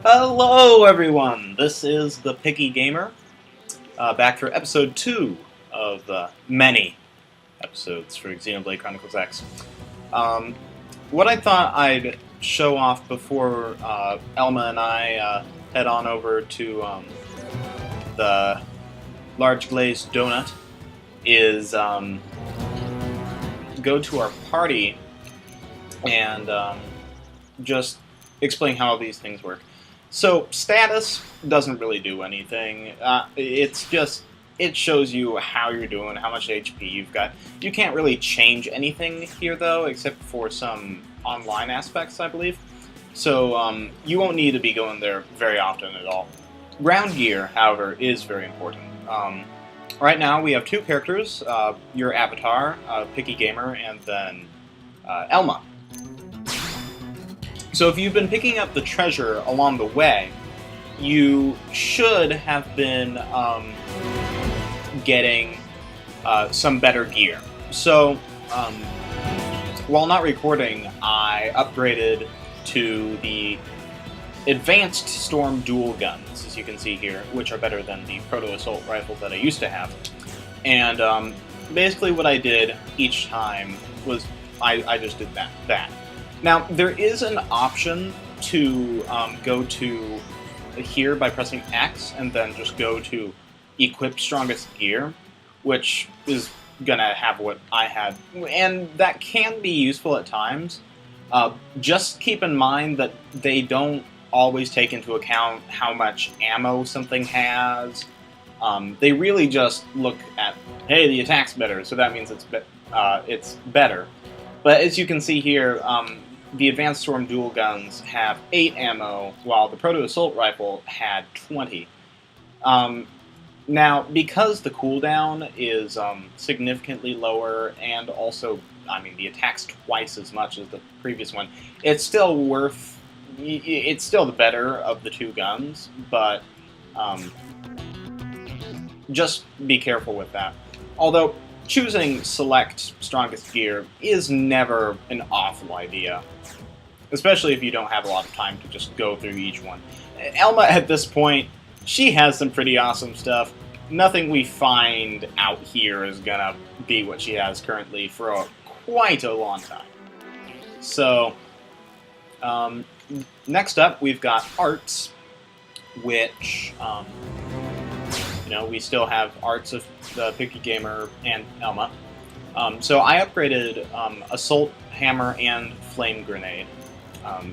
Hello, everyone! This is the Picky Gamer, back for episode 2 of many episodes for Xenoblade Chronicles X. What I thought I'd show off before Elma and I head on over to the large glazed donut is go to our party and just explain how these things work. So, status doesn't really do anything. It's just, it shows you how you're doing, how much HP you've got. You can't really change anything here, though, except for some online aspects, I believe. So, you won't need to be going there very often at all. Ground gear, however, is very important. Right now, we have two characters, your avatar, Picky Gamer, and then Elma. So if you've been picking up the treasure along the way, you should have been getting some better gear. So while not recording, I upgraded to the advanced storm dual guns, as you can see here, which are better than the proto-assault rifle that I used to have. And basically what I did each time was I just did that. Now, there is an option to go to here by pressing X and then just go to Equip Strongest Gear, which is going to have what I had. And that can be useful at times. Just keep in mind that they don't always take into account how much ammo something has. They really just look at, hey, the attack's better, so that means it's better. But as you can see here, the Advanced Storm Dual Guns have 8 ammo, while the Proto-Assault Rifle had 20. Now, because the cooldown is significantly lower, and also, I mean, the attack's twice as much as the previous one, it's still it's still the better of the two guns, but just be careful with that. Although, choosing Select Strongest Gear is never an awful idea, especially if you don't have a lot of time to just go through each one. Elma, at this point, she has some pretty awesome stuff. Nothing we find out here is gonna be what she has currently for quite a long time. So, next up, we've got arts, which, we still have arts of the Picky Gamer and Elma. So I upgraded Assault Hammer and Flame Grenade.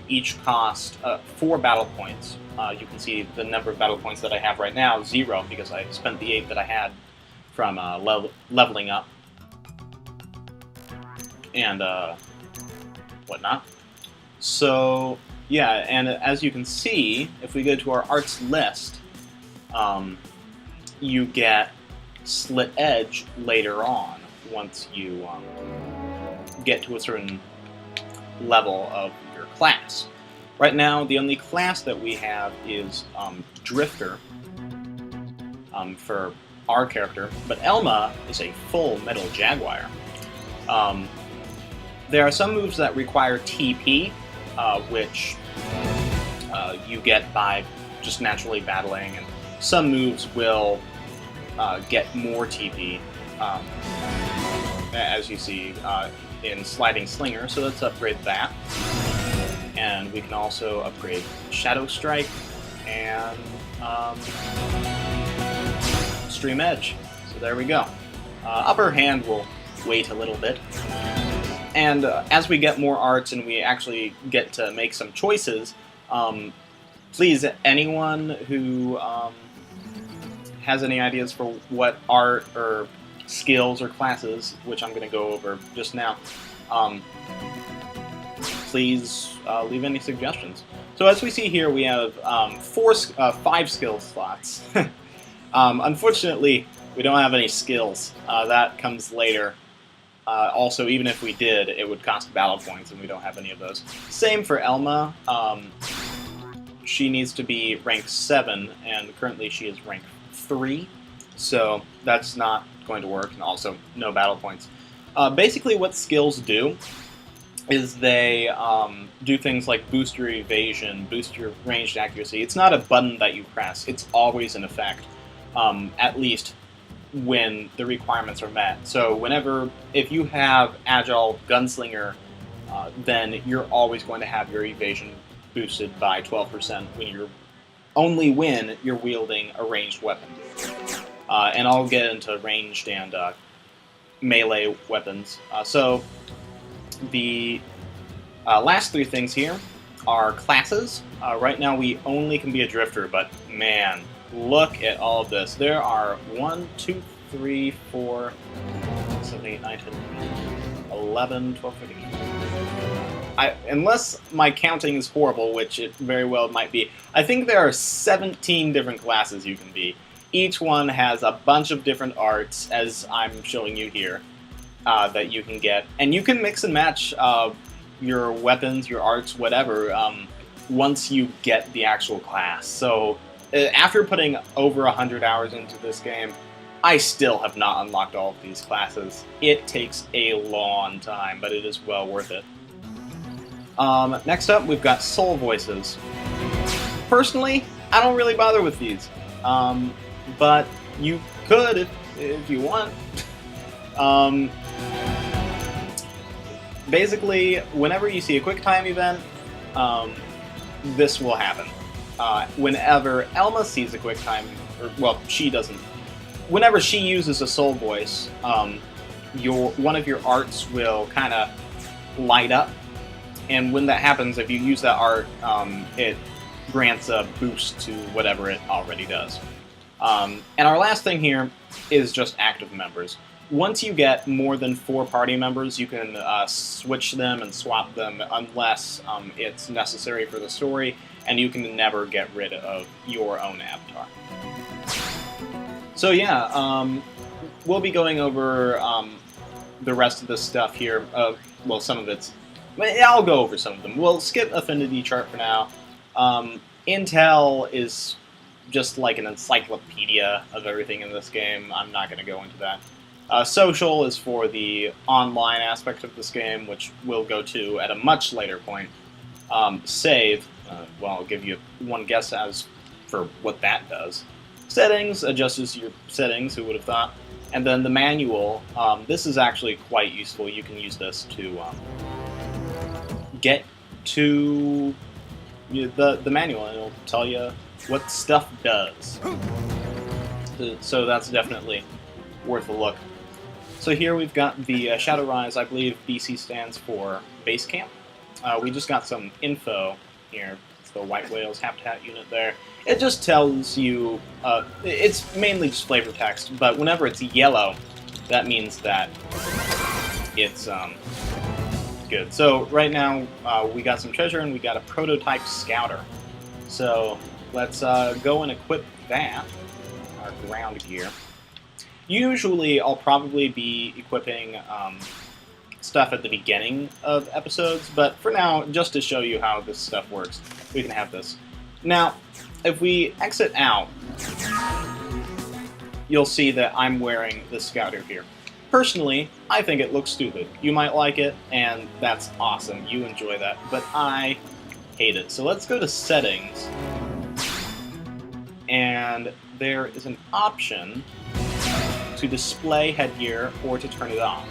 Each cost 4 battle points. You can see the number of battle points that I have right now, 0, because I spent the 8 that I had from leveling up and whatnot. So, yeah, and as you can see, if we go to our arts list, you get Slit Edge later on, once you get to a certain level of your class. Right now, the only class that we have is Drifter for our character, but Elma is a full Metal Jaguar. There are some moves that require TP, which you get by just naturally battling, and some moves will get more TP, as you see in Sliding Slinger, so let's upgrade that. And we can also upgrade Shadow Strike and Stream Edge. So there we go. Upper Hand will wait a little bit. And as we get more arts and we actually get to make some choices, please, anyone who has any ideas for what art or skills or classes, which I'm going to go over just now, please leave any suggestions. So as we see here, we have 5 skill slots. Unfortunately, we don't have any skills. That comes later. Also, even if we did, it would cost battle points, and we don't have any of those. Same for Elma. She needs to be rank 7, and currently she is rank 3, so that's not going to work, and also no battle points. Basically what skills do is they do things like boost your evasion, boost your ranged accuracy. It's not a button that you press. It's always in effect, at least when the requirements are met. So if you have Agile Gunslinger, then you're always going to have your evasion boosted by 12% when you're wielding a ranged weapon. And I'll get into ranged and melee weapons. So the last three things here are classes. Right now we only can be a drifter, but man, look at all of this. There are 1, 2, 3, 4, 7, 8, 9, 10, 11, 12, 13. Unless my counting is horrible, which it very well might be, I think there are 17 different classes you can be. Each one has a bunch of different arts, as I'm showing you here, that you can get. And you can mix and match your weapons, your arts, whatever, once you get the actual class. So after putting over 100 hours into this game, I still have not unlocked all of these classes. It takes a long time, but it is well worth it. Next up, we've got soul voices. Personally, I don't really bother with these, but you could if you want. Basically, whenever you see a quick time event, this will happen. Whenever Elma sees a quick time, she doesn't. Whenever she uses a soul voice, one of your arts will kind of light up. And when that happens, if you use that art, it grants a boost to whatever it already does. And our last thing here is just active members. Once you get more than 4 party members, you can switch them and swap them unless it's necessary for the story, and you can never get rid of your own avatar. So yeah, we'll be going over the rest of this stuff here. Some of it's... I'll go over some of them. We'll skip Affinity Chart for now. Intel is just like an encyclopedia of everything in this game. I'm not going to go into that. Social is for the online aspect of this game, which we'll go to at a much later point. Save, I'll give you one guess as for what that does. Settings, adjusts your settings, who would have thought. And then the manual, this is actually quite useful. You can use this to get to the manual, and it'll tell you what stuff does. So that's definitely worth a look. So here we've got the Shadow Rise. I believe BC stands for Base Camp. We just got some info here. It's the White Whales Habitat Unit there. It just tells you, it's mainly just flavor text, but whenever it's yellow, that means that it's good. So right now we got some treasure and we got a prototype scouter. So let's go and equip that, our ground gear. Usually I'll probably be equipping stuff at the beginning of episodes, but for now, just to show you how this stuff works, we can have this. Now, if we exit out, you'll see that I'm wearing the scouter here. Personally, I think it looks stupid. You might like it, and that's awesome. You enjoy that, but I hate it. So let's go to Settings, and there is an option to display headgear or to turn it off.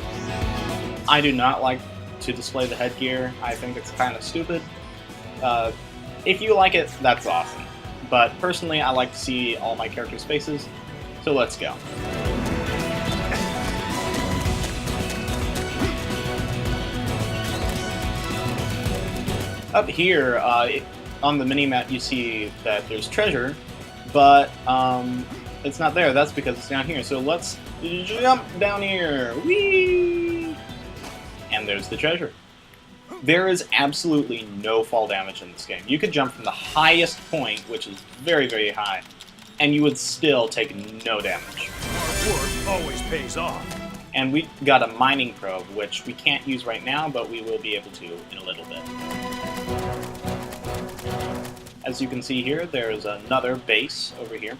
I do not like to display the headgear. I think it's kind of stupid. If you like it, that's awesome. But personally, I like to see all my characters' faces, so let's go. Up here, on the mini-map, you see that there's treasure, but it's not there. That's because it's down here. So let's jump down here. Whee! And there's the treasure. There is absolutely no fall damage in this game. You could jump from the highest point, which is very, very high, and you would still take no damage. Hard work always pays off. And we got a mining probe, which we can't use right now, but we will be able to in a little bit. As you can see here, there's another base over here.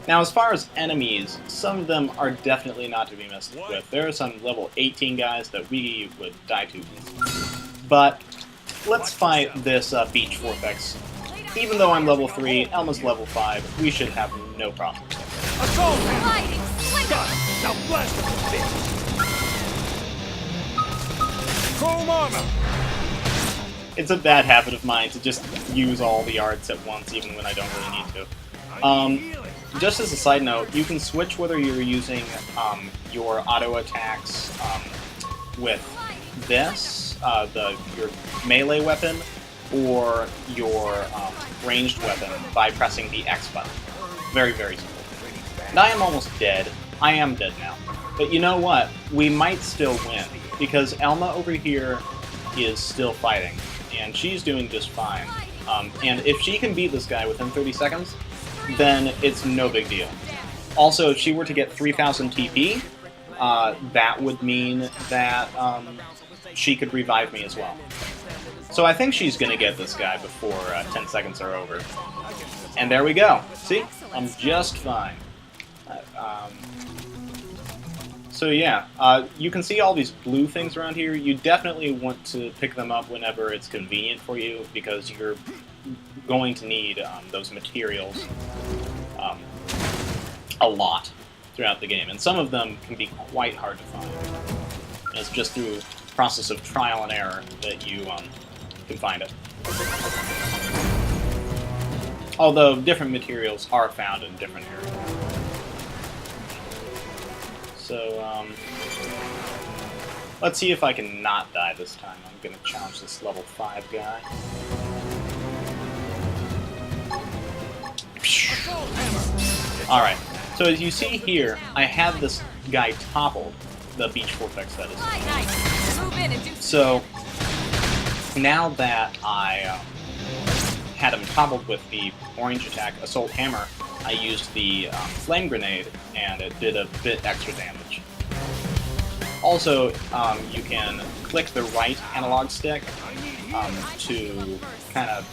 Now, as far as enemies, some of them are definitely not to be messed with. There are some level 18 guys that we would die to. But let's fight this Beach Vortex. Even though I'm level 3, Elma's level 5, we should have no problem. Assault hammer! Got it! Now blast him with this! Chrome armor! It's a bad habit of mine to just use all the arts at once, even when I don't really need to. Just as a side note, you can switch whether you're using your auto attacks with this, your melee weapon, or your ranged weapon by pressing the X button. Very, very simple. And I am almost dead. I am dead now. But you know what? We might still win, because Elma over here is still fighting, and she's doing just fine. And if she can beat this guy within 30 seconds, then it's no big deal. Also, if she were to get 3,000 TP, that would mean that she could revive me as well. So I think she's going to get this guy before 10 seconds are over. And there we go. See? I'm just fine. So yeah, you can see all these blue things around here. You definitely want to pick them up whenever it's convenient for you, because you're going to need those materials a lot throughout the game. And some of them can be quite hard to find. And it's just through the process of trial and error that you can find it. Although different materials are found in different areas. So, let's see if I can not die this time. I'm going to challenge this level 5 guy. Alright, so as you see here, I have this guy toppled, the Beach Vortex that is. So, now that I had him toppled with the orange attack, Assault Hammer, I used the Flame Grenade, and it did a bit extra damage. Also, you can click the right analog stick to kind of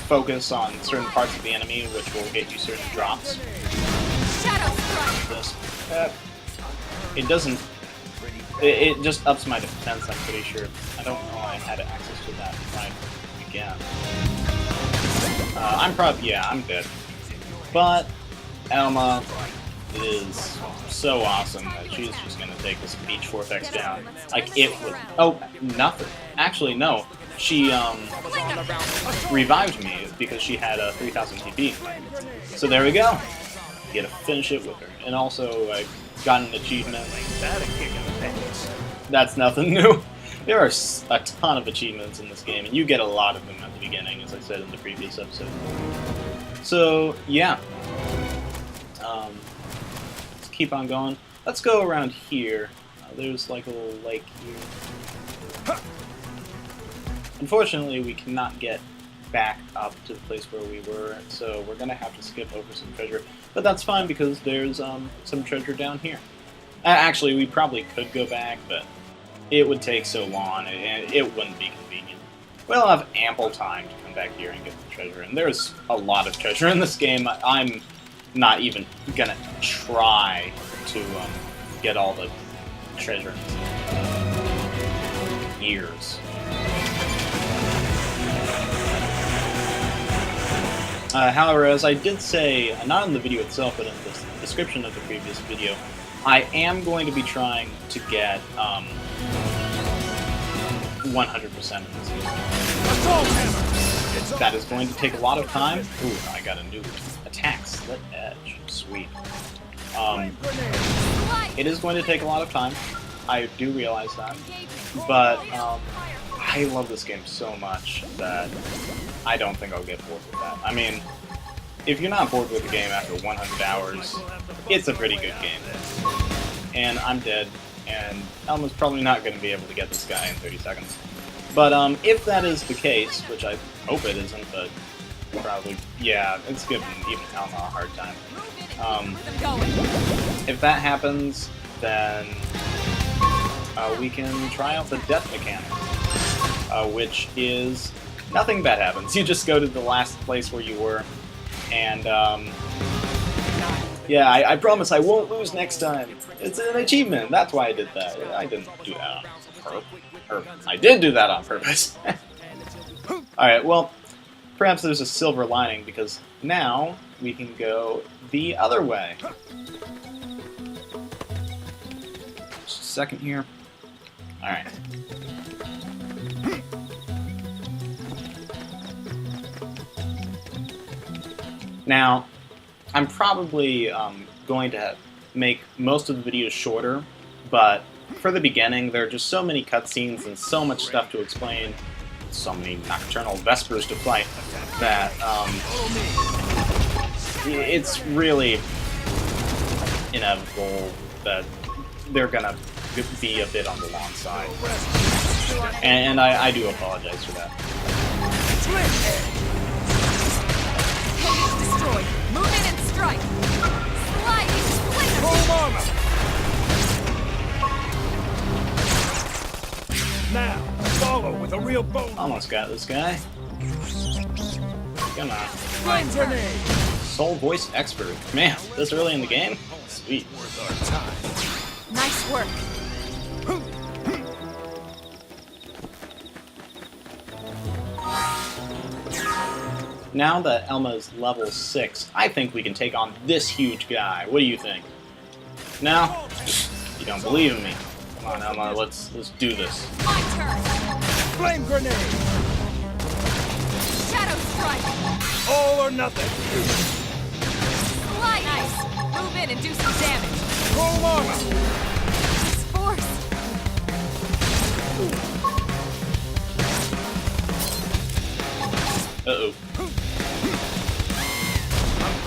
focus on certain parts of the enemy, which will get you certain drops. It doesn't... It just ups my defense, I'm pretty sure. I don't know I had access to that right again. I'm dead. But Elma is so awesome that she's just gonna take this Beach Vortex down. Like, it would... Oh, nothing. Actually, no. She, revived me because she had a 3,000 TP. So there we go. Get to finish it with her. And also, I got an achievement. That's nothing new. There are a ton of achievements in this game, and you get a lot of them at the beginning, as I said in the previous episode. So, yeah. Let's keep on going. Let's go around here. There's like a little lake here. Unfortunately, we cannot get back up to the place where we were, so we're going to have to skip over some treasure. But that's fine, because there's some treasure down here. Actually, we probably could go back, but it would take so long, and it wouldn't be convenient. We'll have ample time to come back here and get the treasure, and there's a lot of treasure in this game. I'm not even going to try to get all the treasure in this game. Years. However, as I did say, not in the video itself, but in the description of the previous video, I am going to be trying to get 100% in this game. That is going to take a lot of time. Ooh, I got a new attack, Slit Edge. Sweet. It is going to take a lot of time. I do realize that. But I love this game so much that I don't think I'll get bored with that. I mean, if you're not bored with the game after 100 hours, it's a pretty good game. And I'm dead, and Elma's probably not going to be able to get this guy in 30 seconds. But if that is the case, which I hope it isn't, but probably, yeah, it's giving even Elma a hard time. If that happens, then we can try out the death mechanic, which is nothing bad happens. You just go to the last place where you were, and yeah, I promise I won't lose next time. It's an achievement. That's why I did that. I didn't do that on purpose. Or, I did do that on purpose. Alright, well, perhaps there's a silver lining, because now we can go the other way. Just a second here. Alright. Now, I'm probably going to make most of the videos shorter, but for the beginning, there are just so many cutscenes and so much stuff to explain, so many nocturnal vespers to fight, that it's really inevitable that they're gonna be a bit on the long side. And I do apologize for that. Destroyed. Move in and strike. Sliding splinter. Now, follow with a real bone. Almost got this guy. Come on. Flame grenade. Soul voice expert. Man, this early in the game? Sweet. Worth our time. Nice work. Now that Elma's level 6, I think we can take on this huge guy. What do you think? No? You don't believe in me. Come on, Elma, let's do this. My turn. Flame grenade. Shadow strike. All or nothing. Slide. Nice. Move in and do some damage. Full armor. It's force. Uh-oh.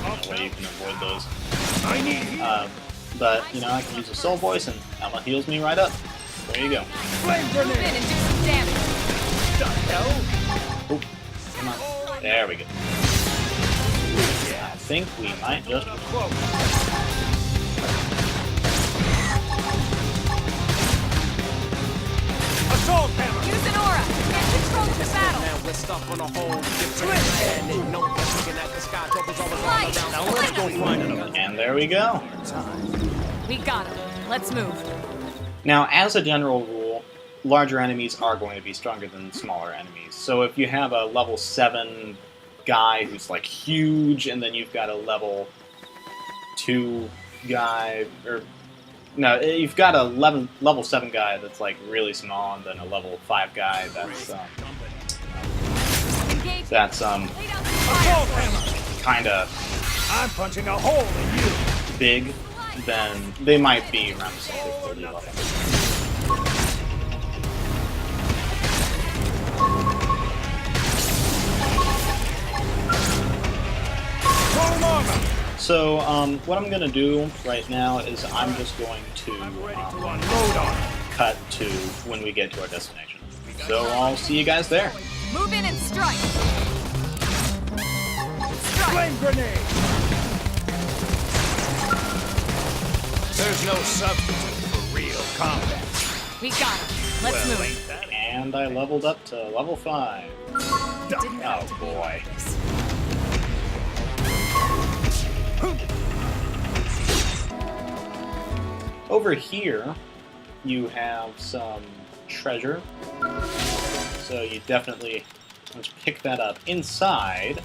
No way you can avoid those. I need But, you know, I can use a soul voice and Elma heals me right up. There you go. flame Move in grenade. and do some damage. The hell? Oop. Come on. There we go. I think we might just... Close. Assault hammer. Use an aura. And control the battle. Now we're stuck on a hole. And they know we're looking at the sky. Trouble's always all around. Slide. Now let's go find another. And there we go. We got him. Let's move. Now, as a general rule, larger enemies are going to be stronger than smaller enemies. So if you have a level 7 guy who's like huge, and then you've got a level 2 guy, or no, you've got a level 7 guy that's like really small, and then a level 5 guy that's Engage. Lay down some Assault fire. hammer. kind of I'm punching a hole in you. big, then they might be around the same 30 level. Full armor. So, what I'm going to do right now is I'm just going to I'm ready to unload on it. cut to when we get to our destination. So I'll see you guys there. Move in and strike. Strike. Flame grenade. There's no substitute for real combat. We got him. Let's Well, move. ain't that And I leveled up to level 5. Didn't have Oh to be boy. like this. Over here, you have some treasure. So you definitely, let's pick that up. Inside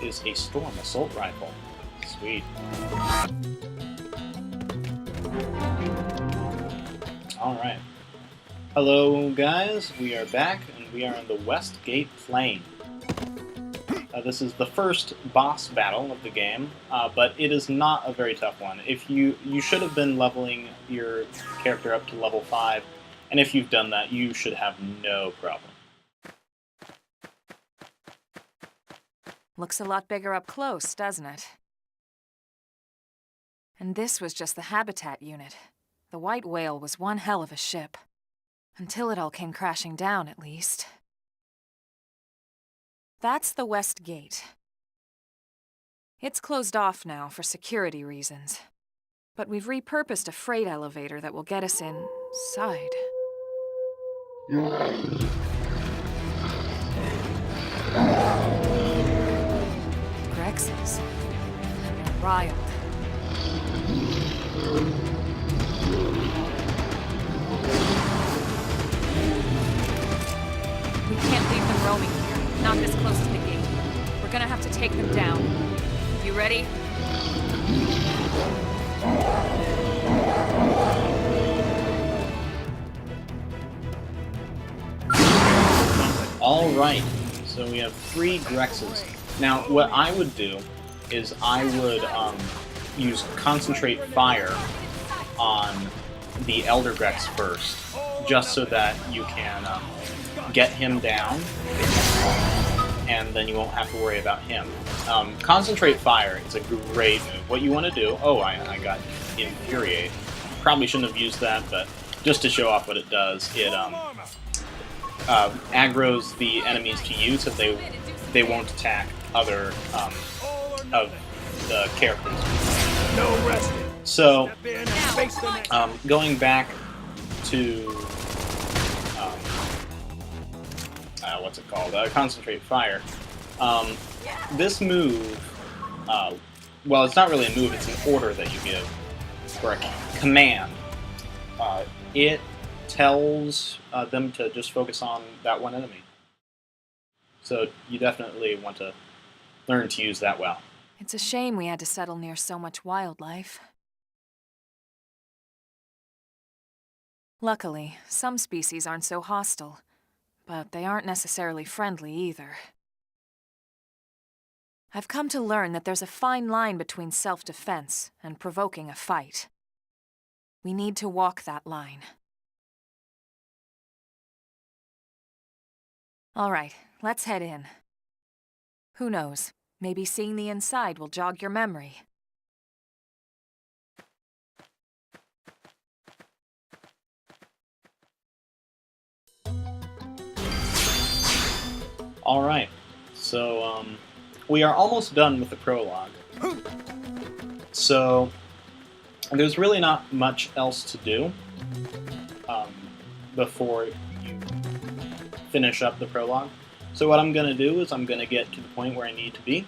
is a storm assault rifle. Sweet. Alright. Hello guys, we are back and we are in the West Gate Plain. This is the first boss battle of the game, but it is not a very tough one. If you should have been leveling your character up to level 5, and if you've done that, you should have no problem. Looks a lot bigger up close, doesn't it? And this was just the habitat unit. The White Whale was one hell of a ship. Until it all came crashing down, at least. That's the West Gate. It's closed off now for security reasons. But we've repurposed a freight elevator that will get us inside. Grexes. They're riled. Can't leave them roaming here, not this close to the gate. We're gonna have to take them down. You ready? Alright, so we have 3 Grexes. Now, what I would do is I would use Concentrate Fire on the Elder Grex first, just so that you can get him down, and then you won't have to worry about him. Concentrate Fire is a great move. What you want to do... Oh, I got Infuriate. Probably shouldn't have used that, but just to show off what it does, it aggroes the enemies to you so they won't attack other of the characters. No resting. So, Face the next. going back to what's it called? Concentrate Fire. This move, well, it's not really a move; it's an order that you give, or a command. It tells them to just focus on that one enemy. So you definitely want to learn to use that well. It's a shame we had to settle near so much wildlife. Luckily, some species aren't so hostile, but they aren't necessarily friendly either. I've come to learn that there's a fine line between self-defense and provoking a fight. We need to walk that line. All right, let's head in. Who knows, maybe seeing the inside will jog your memory. Alright, so we are almost done with the prologue. So there's really not much else to do before you finish up the prologue. So what I'm going to do is I'm going to get to the point where I need to be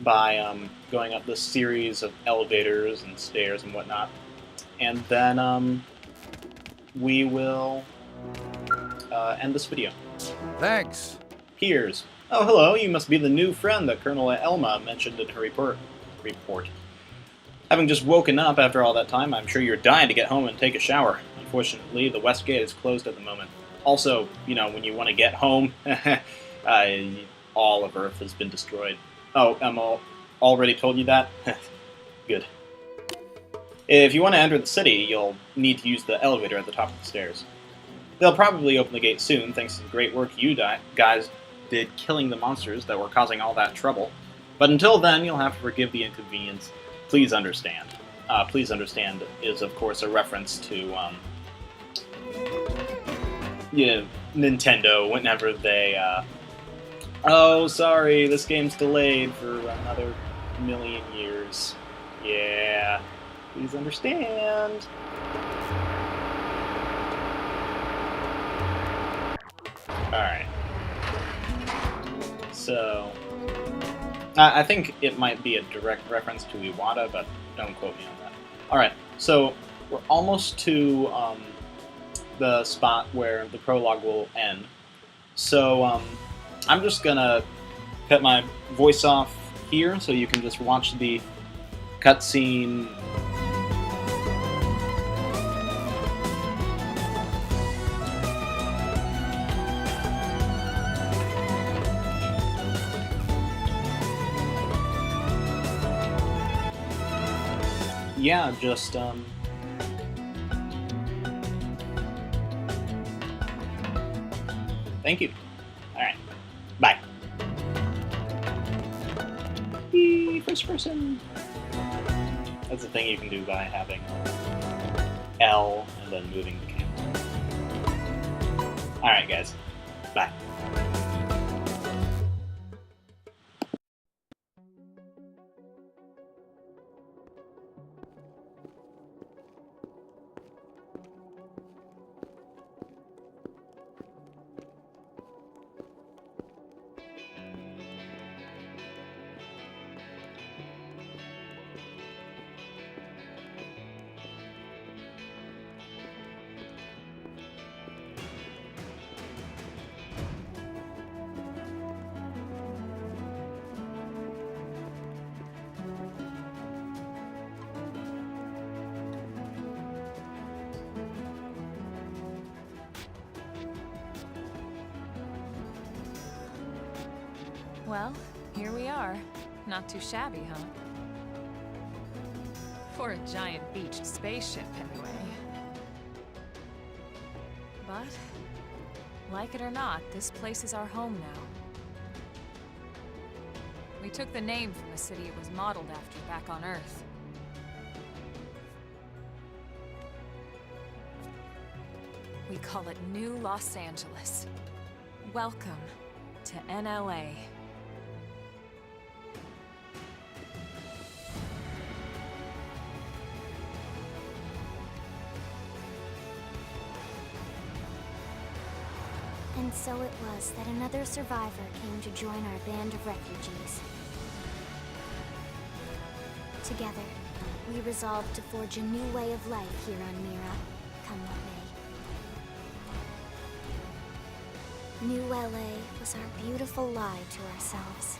by going up this series of elevators and stairs and whatnot. And then we will end this video. Thanks. Piers. Oh, hello, you must be the new friend that Colonel Elma mentioned in her report. Having just woken up after all that time, I'm sure you're dying to get home and take a shower. Unfortunately, the west gate is closed at the moment. Also, you know, when you want to get home, all of Earth has been destroyed. Oh, Emma already told you that? Good. If you want to enter the city, you'll need to use the elevator at the top of the stairs. They'll probably open the gate soon, thanks to the great work you guys did killing the monsters that were causing all that trouble. But until then, you'll have to forgive the inconvenience. Please understand. Please understand is, of course, a reference to Nintendo whenever they, oh, sorry, this game's delayed for another million years. Yeah, please understand. Alright. So, I think it might be a direct reference to Iwata, but don't quote me on that. Alright, so we're almost to the spot where the prologue will end. So, I'm just gonna cut my voice off here so you can just watch the cutscene. Yeah, just, thank you. Alright. Bye. First person. That's the thing you can do by having L and then moving the camera. Alright, guys. Bye. Well, here we are. Not too shabby, huh? For a giant beached spaceship, anyway. But, like it or not, this place is our home now. We took the name from the city it was modeled after back on Earth. We call it New Los Angeles. Welcome to NLA. And so it was that another survivor came to join our band of refugees. Together, we resolved to forge a new way of life here on Mira, come what may. New LA was our beautiful lie to ourselves.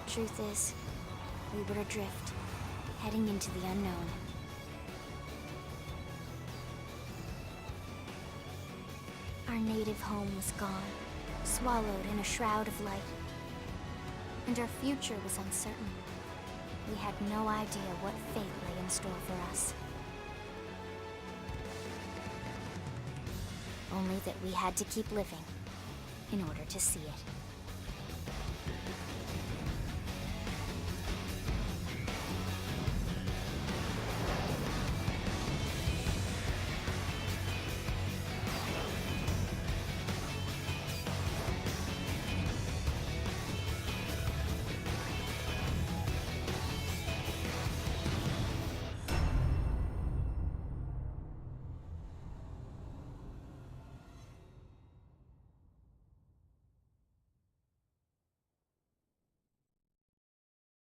Truth is, we were adrift, heading into the unknown. Our native home was gone, swallowed in a shroud of light. And our future was uncertain. We had no idea what fate lay in store for us. Only that we had to keep living in order to see it.